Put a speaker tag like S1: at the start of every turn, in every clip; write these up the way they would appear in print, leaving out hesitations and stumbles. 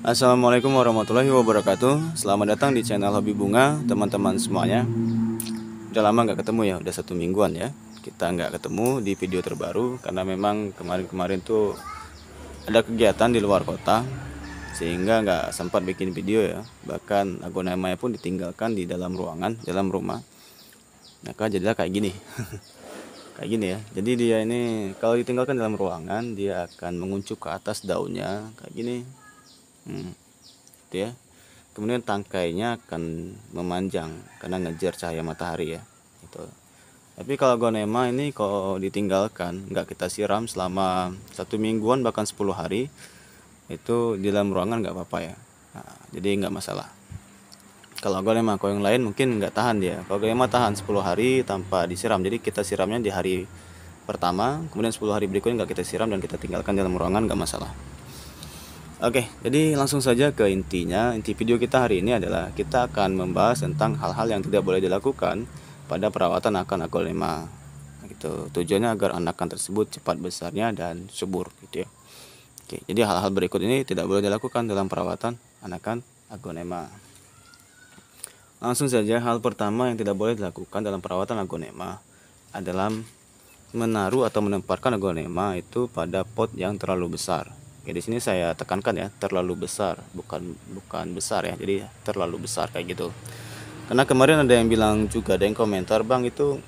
S1: Assalamualaikum warahmatullahi wabarakatuh. Selamat datang di channel Hobi Bunga, teman-teman semuanya. Udah lama nggak ketemu ya, udah 1 mingguan ya. Kita nggak ketemu di video terbaru karena memang kemarin-kemarin tuh ada kegiatan di luar kota, sehingga nggak sempat bikin video ya. Bahkan agonema pun ditinggalkan di dalam ruangan, dalam rumah. Maka jadilah kayak gini, kayak gini ya. Jadi dia ini kalau ditinggalkan dalam ruangan, dia akan menguncup ke atas daunnya kayak gini. Gitu ya. Kemudian tangkainya akan memanjang karena ngejar cahaya matahari ya. Gitu. Tapi kalau agonema ini kalau ditinggalkan, nggak kita siram selama 1 mingguan bahkan 10 hari, itu di dalam ruangan nggak apa-apa ya. Nah, jadi nggak masalah. Kalau agonema, kalau yang lain mungkin nggak tahan dia. Kalau agonema tahan 10 hari tanpa disiram. Jadi kita siramnya di hari pertama, kemudian 10 hari berikutnya nggak kita siram dan kita tinggalkan dalam ruangan, nggak masalah. Oke, jadi langsung saja ke intinya. Inti video kita hari ini adalah kita akan membahas tentang hal-hal yang tidak boleh dilakukan pada perawatan akan agonema. Gitu. Tujuannya agar anakan tersebut cepat besarnya dan subur, gitu ya. Oke, jadi hal-hal berikut ini tidak boleh dilakukan dalam perawatan anakan agonema. Langsung saja, hal pertama yang tidak boleh dilakukan dalam perawatan agonema adalah menaruh atau menempatkan agonema itu pada pot yang terlalu besar. Oke, di sini saya tekankan ya, terlalu besar, bukan besar ya. Jadi terlalu besar kayak gitu. Karena kemarin ada yang bilang juga, ada yang komentar, "Bang, itu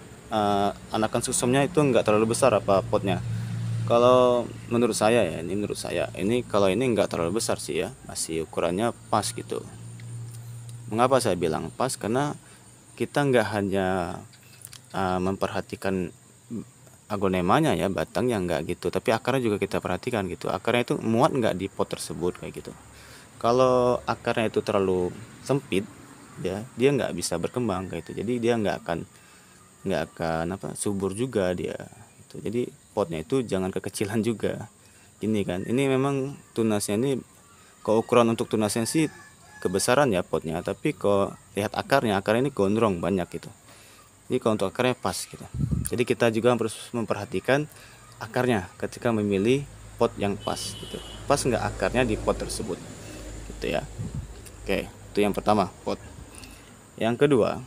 S1: anakan susumnya itu nggak terlalu besar apa potnya?" Kalau menurut saya ya, ini kalau ini nggak terlalu besar sih ya, masih ukurannya pas gitu. Mengapa saya bilang pas? Karena kita nggak hanya memperhatikan agonemanya ya, batangnya nggak gitu, tapi akarnya juga kita perhatikan gitu. Akarnya itu muat nggak di pot tersebut kayak gitu. Kalau akarnya itu terlalu sempit, dia nggak bisa berkembang kayak itu. Jadi dia nggak akan subur juga dia. Gitu. Jadi potnya itu jangan kekecilan juga. Gini kan, ini memang tunasnya ini, kalau ukuran untuk tunasnya sih kebesaran ya potnya, tapi kalau lihat akarnya ini gondrong banyak gitu. Jadi kalau untuk akarnya pas gitu. Jadi kita juga harus memperhatikan akarnya ketika memilih pot yang pas gitu. Pas nggak akarnya di pot tersebut, gitu ya. Oke, itu yang pertama, pot. Yang kedua,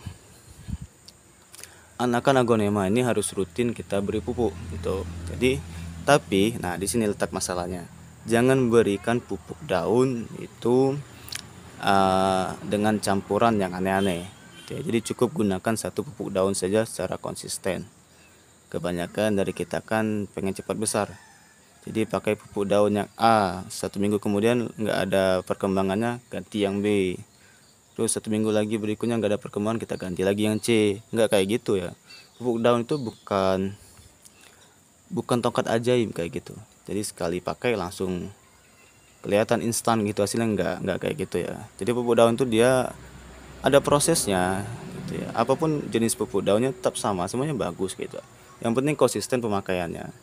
S1: anakan agonema ini harus rutin kita beri pupuk gitu. Nah di sini letak masalahnya. Jangan berikan pupuk daun itu dengan campuran yang aneh-aneh. Jadi cukup gunakan satu pupuk daun saja secara konsisten. Kebanyakan dari kita kan pengen cepat besar, jadi pakai pupuk daun yang A, 1 minggu kemudian nggak ada perkembangannya, ganti yang B. Terus 1 minggu lagi berikutnya nggak ada perkembangan, kita ganti lagi yang C. Nggak kayak gitu ya. Pupuk daun itu bukan tongkat ajaib kayak gitu. Jadi sekali pakai langsung kelihatan instan gitu hasilnya, nggak kayak gitu ya. Jadi pupuk daun itu dia ada prosesnya gitu ya. Apapun jenis pupuk daunnya tetap sama, semuanya bagus gitu. Yang penting konsisten pemakaiannya.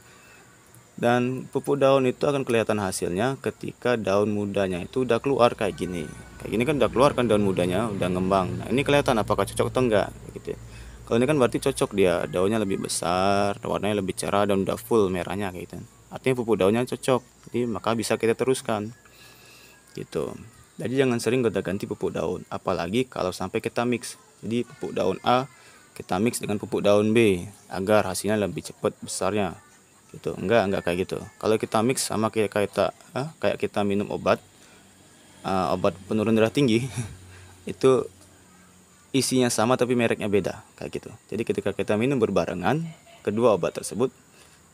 S1: Dan pupuk daun itu akan kelihatan hasilnya ketika daun mudanya itu udah keluar kayak gini. Kayak gini kan udah keluar kan daun mudanya, udah ngembang. Nah, ini kelihatan apakah cocok atau enggak gitu ya. Kalau ini kan berarti cocok, dia daunnya lebih besar, warnanya lebih cerah dan udah full merahnya kayak gitu. Artinya pupuk daunnya cocok. Jadi maka bisa kita teruskan. Gitu. Jadi jangan sering gonta-ganti pupuk daun, apalagi kalau sampai kita mix. Jadi pupuk daun A kita mix dengan pupuk daun B agar hasilnya lebih cepat besarnya. Gitu. Enggak kayak gitu. Kalau kita mix sama kayak kita minum obat penurun darah tinggi itu isinya sama tapi mereknya beda kayak gitu. Jadi ketika kita minum berbarengan kedua obat tersebut,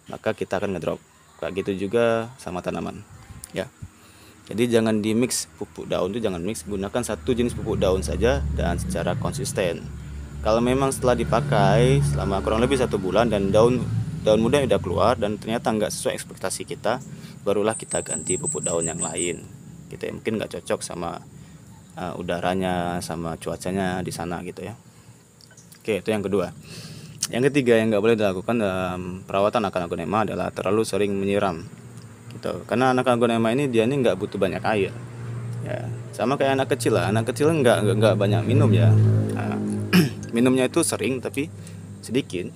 S1: maka kita akan ngedrop. Kayak gitu juga sama tanaman. Ya. Jadi jangan di mix pupuk daun itu, jangan mix, gunakan satu jenis pupuk daun saja dan secara konsisten. Kalau memang setelah dipakai selama kurang lebih 1 bulan dan daun muda udah keluar dan ternyata nggak sesuai ekspektasi kita, barulah kita ganti pupuk daun yang lain. Kita mungkin nggak cocok sama udaranya, sama cuacanya di sana gitu ya. Oke, itu yang kedua. Yang ketiga yang nggak boleh dilakukan dalam perawatan akan agonema adalah terlalu sering menyiram. Gitu. Karena anak agonema ini dia ini nggak butuh banyak air. Ya, sama kayak anak kecil lah. Anak kecil nggak banyak minum ya. Nah, minumnya itu sering tapi sedikit.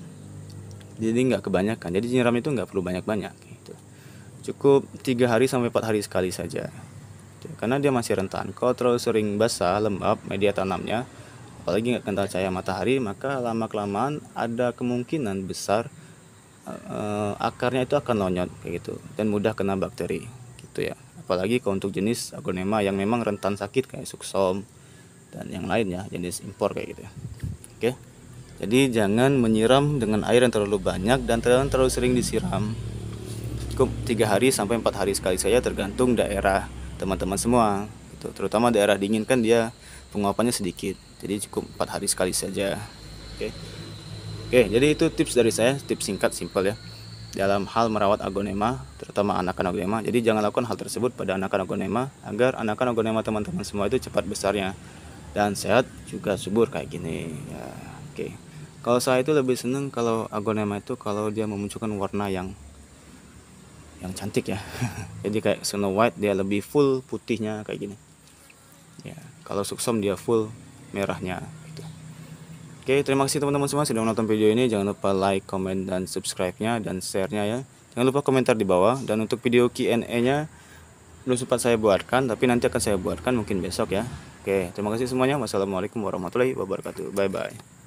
S1: Jadi nggak kebanyakan. Jadi nyiram itu nggak perlu banyak-banyak. Gitu. Cukup 3 hari sampai 4 hari sekali saja. karena dia masih rentan. Kalau terlalu sering basah, lembab media tanamnya, apalagi nggak kental cahaya matahari, maka lama-kelamaan ada kemungkinan besar akarnya itu akan lonyot kayak gitu dan mudah kena bakteri gitu ya. Apalagi kalau untuk jenis aglonema yang memang rentan sakit kayak suksom dan yang lain ya, jenis impor kayak gitu ya. Oke. Jadi jangan menyiram dengan air yang terlalu banyak dan terlalu sering disiram. Cukup 3 hari sampai 4 hari sekali saja, tergantung daerah teman-teman semua gitu. Terutama daerah dingin kan dia penguapannya sedikit, jadi cukup 4 hari sekali saja. Oke, jadi itu tips dari saya, tips singkat simpel ya dalam hal merawat aglonema, terutama anakan aglonema. Jadi jangan lakukan hal tersebut pada anakan aglonema agar anakan aglonema teman-teman semua itu cepat besarnya dan sehat juga subur kayak gini ya. Oke, kalau saya itu lebih seneng kalau aglonema itu kalau dia memunculkan warna yang cantik ya. Jadi kayak Snow White dia lebih full putihnya kayak gini ya. Kalau suksom dia full merahnya gitu. Oke, terima kasih teman-teman semua sudah menonton video ini. Jangan lupa like, comment, dan subscribe-nya dan share-nya ya. Jangan lupa komentar di bawah. Dan untuk video Q&A-nya belum sempat saya buatkan, tapi nanti akan saya buatkan mungkin besok ya. Oke, terima kasih semuanya. Wassalamualaikum warahmatullahi wabarakatuh. Bye bye.